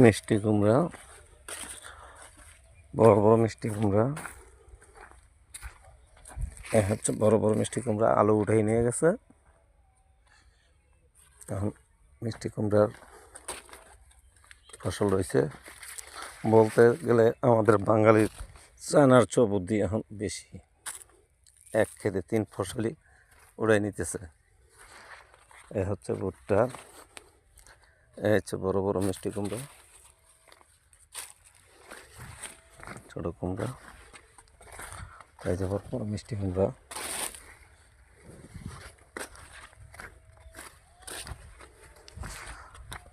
মিষ্টি কুমড়া, বড় বড় মিষ্টি কুমড়া। এ হচ্ছে বড় বড় মিষ্টি কুমড়া, আলু উঠাই নিয়ে গেছে। এখন মিষ্টি কুমড়ার ফসল রয়েছে। বলতে গেলে আমাদের বাঙালির চায়নার চেয়ে বুদ্ধি এখন বেশি, এক খেতে 3 ফসলই উড়াই নিতেছে। এ হচ্ছে ভুট্টা, এ হচ্ছে বড় বড় মিষ্টি কুমড়া, ছোট কুমড়া, এই যে বড় বড় মিষ্টি কুমড়া।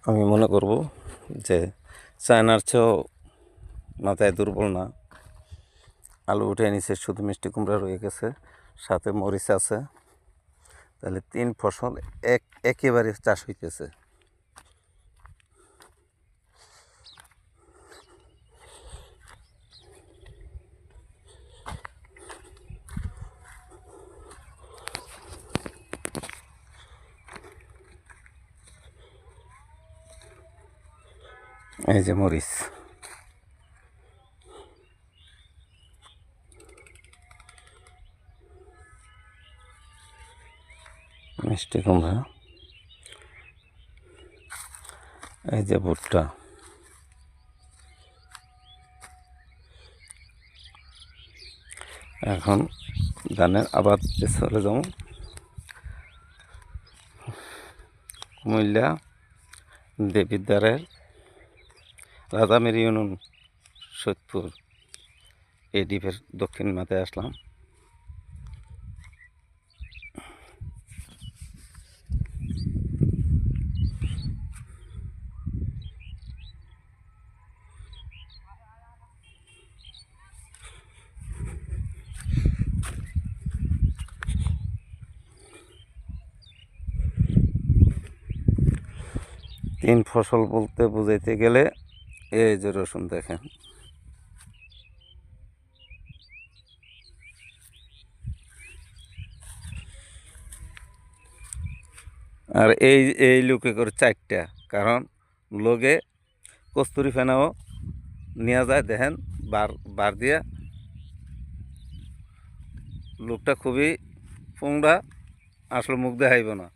আমি মনে করব যে চায়নার চেয়েও মাথায় দুর্বল না। আলু উঠে নিচে, শুধু মিষ্টি কুমড়া রয়ে গেছে, সাথে মরিচ আছে। তাহলে 3 ফসল একেবারে চাষ হইতেছে। এই যে মরিচ, মিষ্টি কুমড়া, এই যে ভুট্টা। এখন ধানের আবাদ চলে যাব। কুমিল্লা দেবিদ্বারের রাজামের ইউনিয়ন সৈয়দপুর এই দ্বীপের দক্ষিণ মাথায় আসলাম। তিন ফসল বলতে বুঝাইতে গেলে এই যে রসুন দেখেন, আর এই লোকে করে 4টা, কারণ লোকে কস্তুরি ফেনাও নেওয়া যায়। দেখেন বার দিয়া, লোকটা খুবই ফুংড়া, আসলে মুখ দেখাইব না।